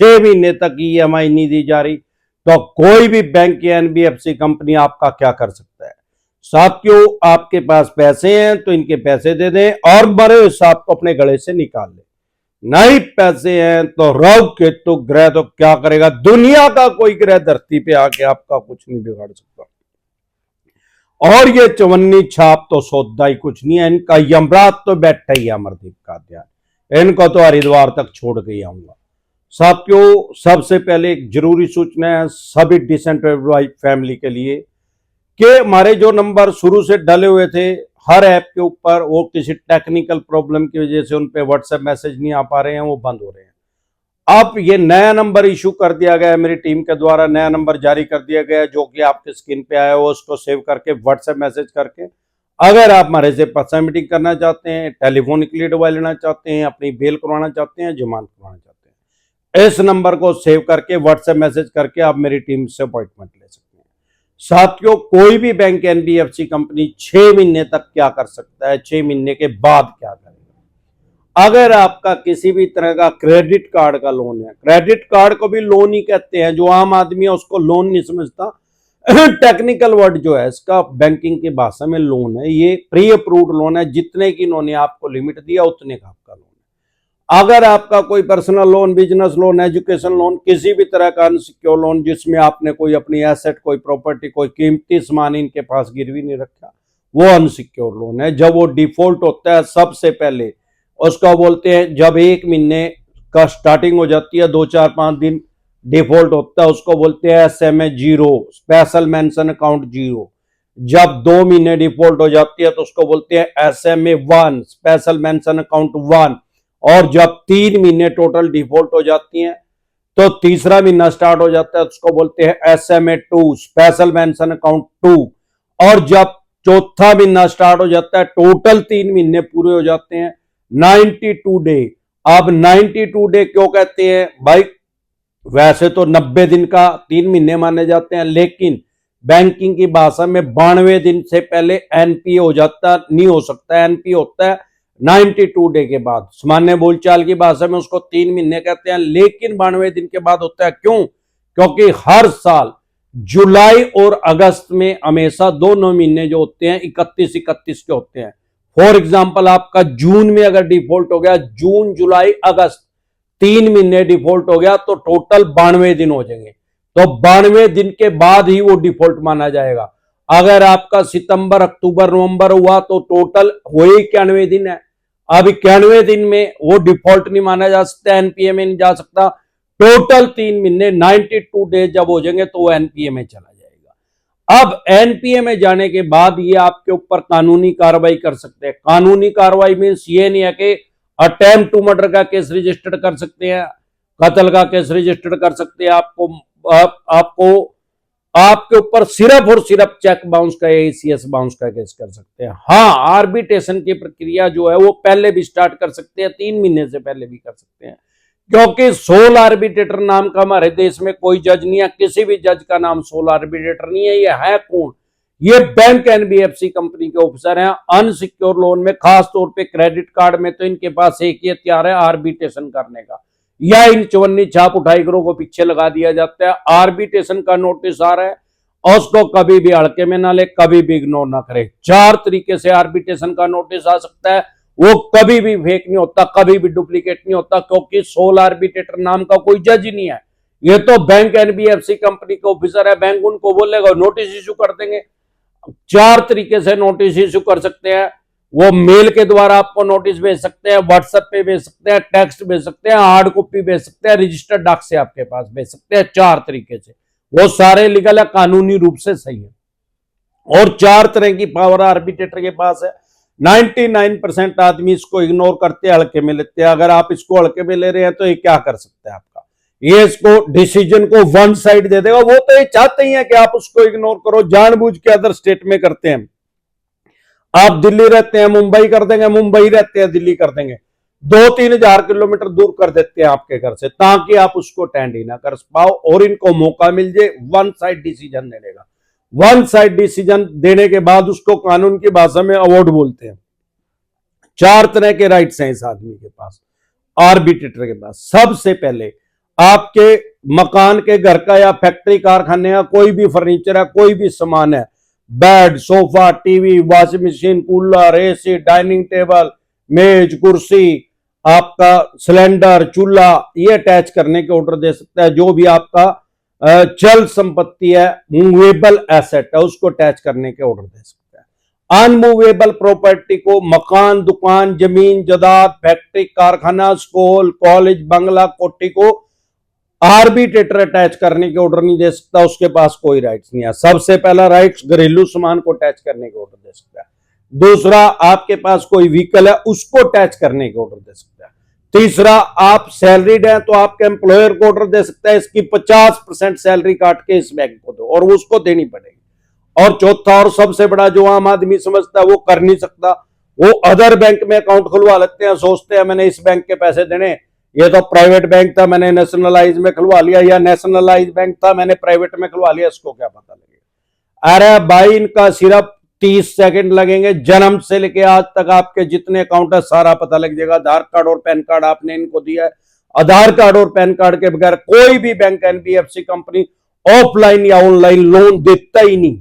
6 महीने तक ईएमआई नहीं दी जा रही, तो कोई भी बैंक या एनबीएफसी कंपनी आपका क्या कर सकता है। साथियों, आपके पास पैसे हैं तो इनके पैसे दे दें और मरे हुए सांप को अपने गले से निकाल लें। नहीं पैसे हैं तो राहु केतु ग्रह तो क्या करेगा, दुनिया का कोई ग्रह धरती पे आके आपका कुछ नहीं बिगाड़ सकता। और ये चवन्नी छाप तो सौदा ही कुछ नहीं है, इनका यमराज तो बैठा ही है अमरदीप का ध्यान, इनको तो हरिद्वार तक छोड़ के ही आऊंगा। साथियों, सबसे पहले एक जरूरी सूचना है सभी डिसेंट्रलाइज्ड फैमिली के लिए कि हमारे जो नंबर शुरू से डले हुए थे हर ऐप के ऊपर, वो किसी टेक्निकल प्रॉब्लम की वजह से उन पे व्हाट्सएप मैसेज नहीं आ पा रहे हैं, वो बंद हो रहे हैं। अब ये नया नंबर इशू कर दिया गया है, मेरी टीम के द्वारा नया नंबर जारी कर दिया गया है, जो कि आपके स्क्रीन पे आया हो उसको सेव करके व्हाट्सएप मैसेज करके अगर आप हमारे से पर्सनल मीटिंग करना चाहते हैं, टेलीफोनिकली एडवाइस लेना चाहते हैं, अपनी बेल करवाना चाहते हैं, जमानत करवाना चाहते हैं, इस नंबर को सेव करके व्हाट्सएप मैसेज करके आप मेरी टीम से अपॉइंटमेंट ले सकते हैं। साथियों, कोई भी बैंक एनबीएफसी कंपनी 6 महीने तक क्या कर सकता है, 6 महीने के बाद क्या करेगा। अगर आपका किसी भी तरह का क्रेडिट कार्ड का लोन है, क्रेडिट कार्ड को भी लोन ही कहते हैं, जो आम आदमी है उसको लोन नहीं समझता, टेक्निकल वर्ड जो है इसका बैंकिंग की भाषा में लोन है, ये प्री अप्रूव्ड लोन है, जितने की इन्होंने आपको लिमिट दिया उतने का आपका लोन है। अगर आपका कोई personal loan, business loan, education loan, किसी भी तरह का अनसिक्योर लोन जिसमें आपने कोई अपनी एसेट, कोई प्रॉपर्टी, कोई कीमती सामान इनके पास गिरवी नहीं रखा, वो अनसिक्योर लोन है। जब वो डिफॉल्ट होता है सबसे पहले उसको बोलते हैं, जब 1 महीने का स्टार्टिंग हो जाती है, 2, 4, 5 दिन डिफॉल्ट होता है, उसको बोलते हैं SMA 0, स्पेशल मेंशन अकाउंट 0। जब 2 महीने डिफॉल्ट हो जाती है तो उसको बोलते हैं SMA 1, स्पेशल मेंशन अकाउंट 1। और जब 3 महीने टोटल डिफॉल्ट हो जाती हैं तो तीसरा महीना स्टार्ट हो जाता है, उसको बोलते हैं SMA 2, स्पेशल मेंशन अकाउंट 2। और जब चौथा महीना स्टार्ट हो जाता है, टोटल 3 महीने पूरे हो जाते हैं, 92 डे। अब 92 डे क्यों कहते हैं भाई, वैसे तो 90 दिन का 3 महीने माने जाते हैं, लेकिन बैंकिंग की भाषा में 92 दिन से पहले एनपीए हो जाता नहीं हो सकता, एनपीए होता है 92 डे के बाद। सामान्य बोलचाल की भाषा में उसको 3 महीने कहते हैं, लेकिन 92 दिन के बाद होता है। क्यों? क्योंकि हर साल जुलाई और अगस्त में हमेशा दोनों महीने जो होते हैं 31-31 के होते हैं। फॉर एग्जाम्पल, आपका जून में अगर डिफॉल्ट हो गया, जून, जुलाई, अगस्त 3 महीने डिफॉल्ट हो गया तो टोटल 92 दिन हो जाएंगे, तो 92 दिन के बाद ही वो डिफॉल्ट माना जाएगा। अगर आपका सितंबर, अक्टूबर, नवंबर हुआ तो टोटल वही 91 दिन है। अब 91 दिन में वो डिफॉल्ट नहीं माना जा सकता, एनपीए में नहीं जा सकता। टोटल 3 महीने 92 डेज जब हो जाएंगे तो वो एनपीए में चला जाएगा। अब एनपीए में जाने के बाद ये आपके ऊपर कानूनी कार्रवाई कर सकते हैं। कानूनी कार्रवाई मीन्स ये नहीं है कि अटेम्प्ट टू मर्डर का केस रजिस्टर्ड कर सकते हैं, कत्ल का केस रजिस्टर्ड कर सकते हैं, आपको आपके ऊपर सिर्फ और सिर्फ चेक बाउंस का, एसीएस बाउंस का केस कर सकते हैं। हाँ, आर्बिट्रेशन की प्रक्रिया जो है वो पहले भी स्टार्ट कर सकते हैं, 3 महीने से पहले भी कर सकते हैं, क्योंकि सोल आर्बिट्रेटर नाम का हमारे देश में कोई जज नहीं है, किसी भी जज का नाम सोल आर्बिट्रेटर नहीं है। ये है कौन? ये बैंक एनबीएफसी कंपनी के ऑफिसर हैं। अनसिक्योर लोन में, खास तौर पे क्रेडिट कार्ड में, तो इनके पास एक ही हथियार है, आर्बिट्रेशन करने का, या इन चवन्नी छाप उठाई करो को पीछे लगा दिया जाता है। आर्बिट्रेशन का नोटिस आ रहा है, उसको कभी भी हल्के में ना ले, कभी भी इग्नोर ना करे। 4 तरीके से आर्बिट्रेशन का नोटिस आ सकता है, वो कभी भी फेक नहीं होता, कभी भी डुप्लीकेट नहीं होता, क्योंकि सोल आर्बिट्रेटर नाम का कोई जज ही नहीं है। ये तो बैंक एनबीएफसी कंपनी के ऑफिसर है, बैंक उनको बोलेगा नोटिस इशू कर देंगे। 4 तरीके से नोटिस इशू कर सकते हैं। वो मेल के द्वारा आपको नोटिस भेज सकते हैं, व्हाट्सएप पे भेज सकते हैं, टेक्स्ट भेज सकते हैं, हार्ड कॉपी भेज सकते हैं, रजिस्टर्ड डाक से आपके पास भेज सकते हैं। 4 तरीके से, वो सारे लीगल है, कानूनी रूप से सही है। और 4 तरह की पावर आर्बिट्रेटर के पास है। 99% आदमी इसको इग्नोर करते हैं, हल्के में लेते हैं। अगर आप इसको हल्के में ले रहे हैं तो ये क्या कर सकते हैं आपका, ये इसको डिसीजन को वन साइड दे देगा। वो तो ये चाहते ही है कि आप उसको इग्नोर करो, जानबूझ के अदर स्टेट में करते हैं। आप दिल्ली रहते हैं, मुंबई कर देंगे, मुंबई रहते हैं, दिल्ली कर देंगे, 2-3 हजार किलोमीटर दूर कर देते हैं आपके घर से, ताकि आप उसको अटेंड ही ना कर पाओ और इनको मौका मिल जाए वन साइड डिसीजन देने का। वन साइड डिसीजन देने के बाद उसको कानून की भाषा में अवॉर्ड बोलते हैं। 4 तरह के राइट्स हैं इस आदमी के पास, आर्बिट्रेटर के पास। सबसे पहले आपके मकान के घर का या फैक्ट्री कारखाने का कोई भी फर्नीचर है, कोई भी सामान है, bed, sofa, TV, washing machine, cooler, AC, dining table, मेज, कुर्सी, आपका सिलेंडर, चूल्हा, ये अटैच करने के ऑर्डर दे सकता है। जो भी आपका चल संपत्ति है, मूवेबल एसेट है, उसको अटैच करने के ऑर्डर दे सकता है। अनमूवेबल प्रॉपर्टी को मकान, दुकान, जमीन, जायदाद, फैक्ट्री, कारखाना, स्कूल, कॉलेज, बंगला, कोठी को आर्बिट्रेटर अटैच करने के ऑर्डर नहीं दे सकता, उसके पास कोई राइट्स नहीं है। सबसे पहला राइट्स घरेलू सामान को अटैच करने के ऑर्डर दे सकता है। दूसरा, आपके पास कोई व्हीकल है, उसको अटैच करने के ऑर्डर दे सकता है। तीसरा, आप सैलरीड हैं तो आपके एम्प्लॉयर को ऑर्डर दे सकता है इसकी 50% सैलरी काट के इस बैंक को दो, और वो उसको देनी पड़ेगी। और चौथा और सबसे बड़ा जो आम आदमी समझता है वो कर नहीं सकता, वो अदर बैंक में अकाउंट खुलवा लेते हैं, सोचते हैं मैंने इस बैंक के पैसे देने, ये तो प्राइवेट बैंक था मैंने नेशनलाइज में खुलवा लिया, या नेशनलाइज बैंक था मैंने प्राइवेट में खुलवा लिया, इसको क्या पता लगेगा। अरे भाई, इनका सिर्फ 30 सेकंड लगेंगे, जन्म से लेके आज तक आपके जितने अकाउंट है सारा पता लग जाएगा। आधार कार्ड और पैन कार्ड आपने इनको दिया है, आधार कार्ड और पैन कार्ड के बगैर कोई भी बैंक, एनबीएफसी कंपनी ऑफलाइन या ऑनलाइन लोन देता ही नहीं।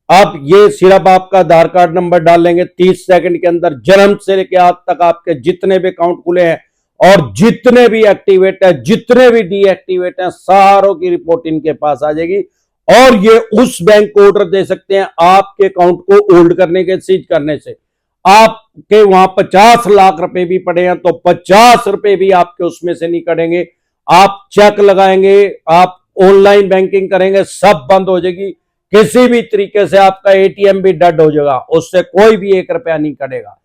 आप ये सिर्फ आपका आधार कार्ड नंबर डालेंगे, 30 सेकंड के अंदर जन्म से लेके आज तक आपके जितने भी अकाउंट खुले हैं और जितने भी एक्टिवेट है, जितने भी डीएक्टिवेट हैं, सारों की रिपोर्ट इनके पास आ जाएगी। और ये उस बैंक को ऑर्डर दे सकते हैं आपके अकाउंट को होल्ड करने के, सीज करने से। आपके वहां 50 लाख रुपए भी पड़े हैं तो 50 रुपए भी आपके उसमें से नहीं कटेंगे। आप चेक लगाएंगे, आप ऑनलाइन बैंकिंग करेंगे, सब बंद हो जाएगी। किसी भी तरीके से आपका एटीएम भी डेड हो जाएगा, उससे कोई भी 1 रुपया नहीं कटेगा।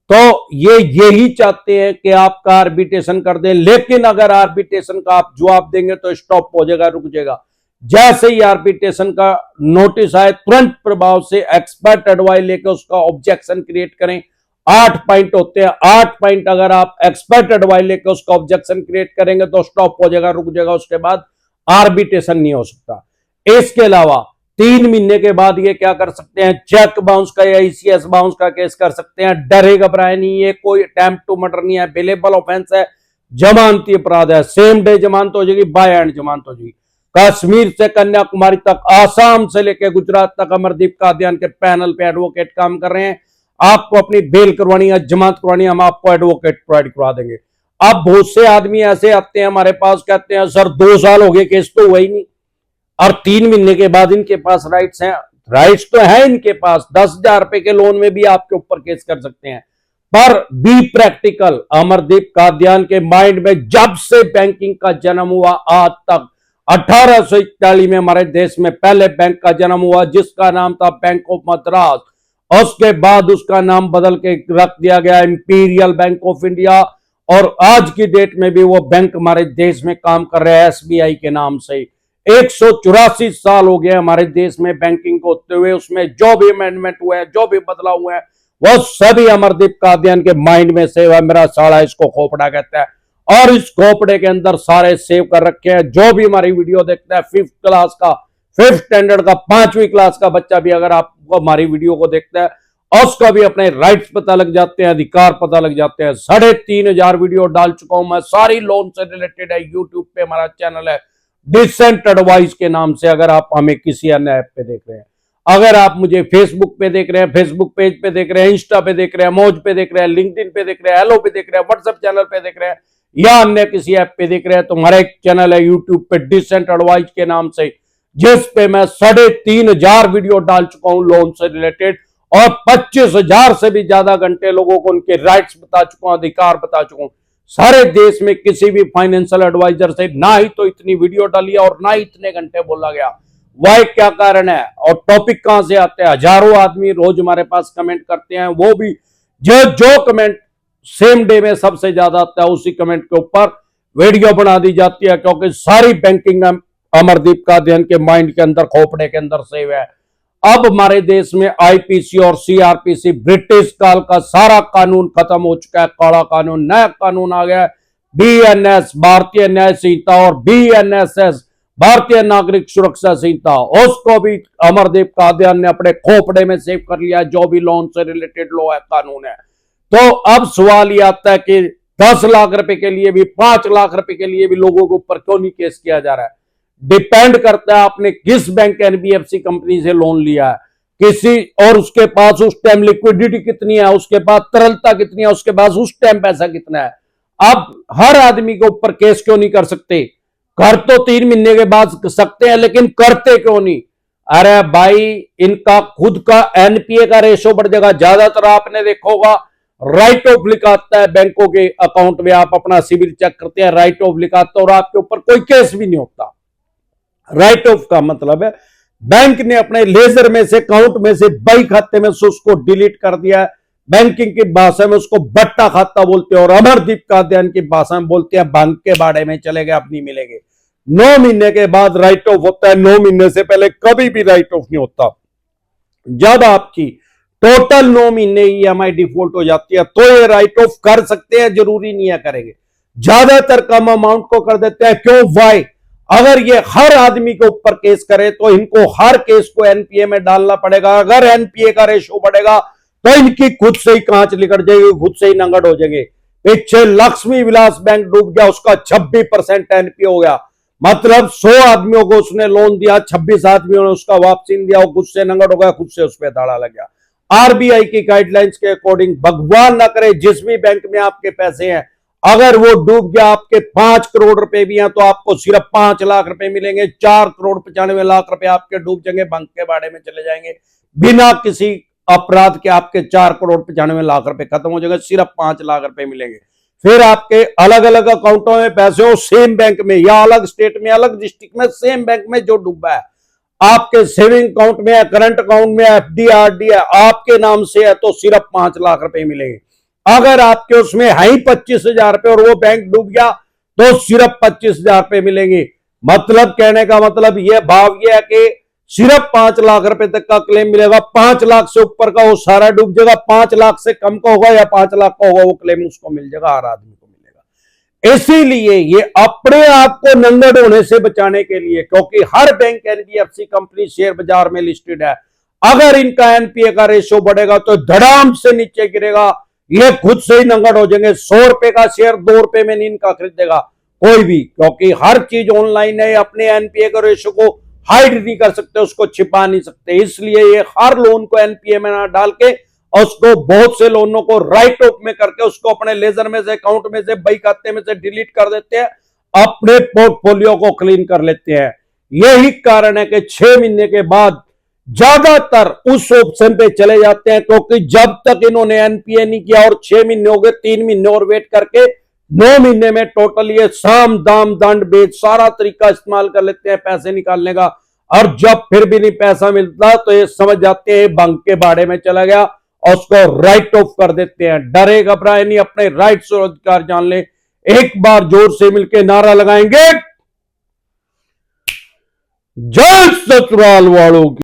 तो ये यही चाहते हैं कि आपका आर्बिट्रेशन कर दें, लेकिन अगर आर्बिट्रेशन का आप जवाब देंगे तो स्टॉप हो जाएगा, रुक जाएगा। जैसे ही आर्बिट्रेशन का नोटिस आए, तुरंत प्रभाव से एक्सपर्ट एडवाइस लेकर उसका ऑब्जेक्शन क्रिएट करें। 8 पॉइंट होते हैं, 8 पॉइंट अगर आप एक्सपर्ट एडवाइस लेकर उसका ऑब्जेक्शन क्रिएट करेंगे तो स्टॉप हो जाएगा, रुक जाएगा, उसके बाद आर्बिट्रेशन नहीं हो सकता। इसके अलावा 3 महीने के बाद ये क्या कर सकते हैं, चेक बाउंस का या ईसीएस बाउंस का केस कर सकते हैं। डरे घबराए नहीं, ये कोई अटेम्प्ट टू मर्डर नहीं है, बेलेबल ऑफेंस है, जमानती अपराध है, सेम डे जमानत हो जाएगी, बाय एंड जमानत हो जाएगी। कश्मीर से कन्याकुमारी तक, आसाम से लेकर गुजरात तक अमरदीप कादियान के पैनल पे एडवोकेट काम कर रहे हैं। आपको अपनी बेल करवानी है, जमानत करवानी है, हम आपको एडवोकेट प्रोवाइड करवा देंगे। अब बहुत से आदमी ऐसे आते हैं हमारे पास, कहते हैं सर 2 साल हो गए, केस तो हुआ ही नहीं, और 3 महीने के बाद इनके पास राइट्स हैं। राइट्स तो है इनके पास, 10,000 रुपए के लोन में भी आपके ऊपर केस कर सकते हैं। पर बी प्रैक्टिकल। अमरदीप कादियान के माइंड में जब से बैंकिंग का जन्म हुआ आज तक, 1841 में हमारे देश में पहले बैंक का जन्म हुआ जिसका नाम था बैंक ऑफ मद्रास। उसके बाद उसका नाम बदल के रख दिया गया इंपीरियल बैंक ऑफ इंडिया, और आज की डेट में भी वो बैंक हमारे देश में काम कर रहे हैं एसबीआई के नाम से। 184 साल हो गए हमारे देश में बैंकिंग को होते हुए, उसमें जो भी अमेंडमेंट हुए हैं, जो भी बदलाव हुए हैं, वो सभी अमरदीप कादियान के माइंड में सेव है। मेरा साला इसको खोपड़ा कहता है, और इस खोपड़े के अंदर सारे सेव कर रखे हैं। जो भी हमारी वीडियो देखता है, 5th क्लास का, 5th स्टैंडर्ड का, 5वीं क्लास का बच्चा भी अगर आपको हमारी वीडियो को देखता है, उसका भी अपने राइट्स पता लग जाते हैं, अधिकार पता लग जाते हैं। 3,500 वीडियो डाल चुका हूं मैं, सारी लोन से रिलेटेड है। यूट्यूब पे हमारा चैनल है डिसेंट एडवाइस के नाम से, अगर आप हमें किसी अन्य ऐप पे देख रहे हैं, अगर आप मुझे फेसबुक पे देख रहे हैं, फेसबुक पेज पे देख रहे हैं, इंस्टा पे देख रहे हैं, मौज पे देख रहे हैं, लिंक्डइन पे देख रहे हैं, हेलो पे देख रहे हैं, व्हाट्सएप चैनल पे देख रहे हैं, या अन्य किसी ऐप पे देख रहे हैं, तो हमारा एक चैनल है यूट्यूब पे डिसेंट एडवाइस के नाम से, जिस पे मैं 3,500 वीडियो डाल चुका हूं लोन से रिलेटेड, और 25,000 से भी ज्यादा घंटे लोगों को उनके राइट्स बता चुका हूं, अधिकार बता चुका हूं। सारे देश में किसी भी फाइनेंशियल एडवाइजर से ना ही तो इतनी वीडियो डाली और ना ही इतने घंटे बोला गया। वह क्या कारण है और टॉपिक कहां से आते हैं? हजारों आदमी रोज हमारे पास कमेंट करते हैं, वो भी जो कमेंट सेम डे में सबसे ज्यादा आता है, उसी कमेंट के ऊपर वीडियो बना दी जाती है, क्योंकि सारी बैंकिंग अमरदीप कादियान के माइंड के अंदर, खोपड़े के अंदर सेव है। अब हमारे देश में आईपीसी और सीआरपीसी, ब्रिटिश काल का सारा कानून खत्म हो चुका है, काला कानून, नया कानून आ गया। बीएनएस भारतीय न्याय संहिता और बीएनएसएस भारतीय नागरिक सुरक्षा संहिता, उसको भी अमरदीप कादियान ने अपने खोपड़े में सेव कर लिया, जो भी लोन से रिलेटेड लॉ है, कानून है। तो अब सवाल ये आता है कि 10 लाख रुपए के लिए भी, 5 लाख रुपए के लिए भी लोगों के ऊपर क्यों नहीं केस किया जा रहा है? डिपेंड करता है आपने किस बैंक एनबीएफसी कंपनी से लोन लिया है, किसी और उसके पास उस टाइम लिक्विडिटी कितनी है, उसके पास तरलता कितनी है, उसके पास उस टाइम पैसा कितना है। अब हर आदमी के ऊपर केस क्यों नहीं कर सकते? कर तो 3 महीने के बाद सकते हैं, लेकिन करते क्यों नहीं? अरे भाई, इनका खुद का एनपीए का रेशो बढ़ जाएगा। ज्यादातर आपने देखा होगा राइट ऑफ लिखाता है बैंकों के अकाउंट में, आप अपना सिविल चेक करते हैं, राइट ऑफ लिखाता है और आपके ऊपर कोई केस भी नहीं होता। राइट ऑफ का मतलब है बैंक ने अपने लेजर में से, अकाउंट में से, बही खाते में से उसको डिलीट कर दिया है। बैंकिंग की भाषा में उसको बट्टा खाता बोलते हैं और अमरदीप कादियान की भाषा में बोलते हैं भंग के बाड़े में चले गए, अब नहीं मिलेंगे। 9 महीने के बाद राइट ऑफ होता है, 9 महीने से पहले कभी भी राइट ऑफ नहीं होता। जब आपकी टोटल 9 महीने ईएमआई डिफॉल्ट हो जाती है तो ये राइट ऑफ कर सकते हैं, जरूरी नहीं है करेंगे। ज्यादातर कम अमाउंट को कर देते हैं। क्यों? वाई? अगर ये हर आदमी के ऊपर केस करे तो इनको हर केस को एनपीए में डालना पड़ेगा। अगर एनपीए का रेशो बढ़ेगा तो इनकी खुद से ही कांच निकल जाएगी, खुद से ही नंगड़ हो जाएंगे। पीछे लक्ष्मी विलास बैंक डूब गया, उसका 26% एनपीए हो गया। मतलब 100 आदमियों को उसने लोन दिया, 26 आदमियों ने उसका वापसी नहीं दिया, वो खुद से नंगड़ हो गया, खुद से उस पर दाड़ा लग गया। आरबीआई की गाइडलाइंस के अकॉर्डिंग, भगवान ना करे जिस भी बैंक में आपके पैसे हैं, अगर वो डूब गया, आपके 5 करोड़ रुपए भी हैं तो आपको सिर्फ 5 लाख रुपए मिलेंगे। 4 करोड़ 95 लाख रुपए आपके डूब जाएंगे, बैंक के बाड़े में चले जाएंगे। बिना किसी अपराध के आपके 4 करोड़ 95 लाख रुपए खत्म हो जाएंगे, सिर्फ 5 लाख रुपए मिलेंगे। फिर आपके अलग अलग अकाउंटों में पैसे हो, सेम बैंक में या अलग स्टेट में, अलग डिस्ट्रिक्ट में, सेम बैंक में जो डूबा है, आपके सेविंग अकाउंट में है, करंट अकाउंट में, एफडी आरडी है, आपके नाम से है तो सिर्फ 5 लाख रुपए मिलेंगे। अगर आपके उसमें है ही 25,000 रुपए और वो बैंक डूब गया तो सिर्फ 25,000 रुपए मिलेंगे। मतलब कहने का मतलब यह भाव यह है कि सिर्फ 5 लाख रुपए तक का क्लेम मिलेगा। 5 लाख से ऊपर का वो सारा डूब जाएगा, 5 लाख से कम का होगा या 5 लाख का होगा वो क्लेम उसको मिल जाएगा, हर आदमी को मिलेगा। इसीलिए ये अपने आप को नंगड़ होने से बचाने के लिए, क्योंकि हर बैंक एनबीएफसी कंपनी शेयर बाजार में लिस्टेड है, अगर इनका एनपीए का रेशियो बढ़ेगा तो धड़ाम से नीचे गिरेगा, ये खुद से ही नंगड़ हो जाएंगे। 100 रुपए का शेयर 2 रुपए में नहीं इनका खरीदेगा कोई भी, क्योंकि हर चीज ऑनलाइन है। अपने एनपीए के रेशियो को हाइड नहीं कर सकते, उसको छिपा नहीं सकते, इसलिए ये हर लोन को एनपीए में ना डाल के और उसको बहुत से लोनों को राइट ऑफ में करके उसको अपने लेजर में से, अकाउंट में से, बही खाते में से डिलीट कर देते हैं, अपने पोर्टफोलियो को क्लीन कर लेते हैं। यही कारण है कि 6 महीने के बाद ज्यादातर उस ऑप्शन पे चले जाते हैं, क्योंकि जब तक इन्होंने एनपीए नहीं किया और 6 महीने हो गए, 3 महीने और वेट करके 9 महीने में टोटल ये साम दाम दंड भेद सारा तरीका इस्तेमाल कर लेते हैं पैसे निकालने का। और जब फिर भी नहीं पैसा मिलता तो ये समझ जाते हैं बैंक के बाड़े में चला गया और उसको राइट ऑफ कर देते हैं। डरे घबराए नहीं, अपने राइट्स और अधिकार जान ले। एक बार जोर से मिलकर नारा लगाएंगे, जय ससुराल वालों की।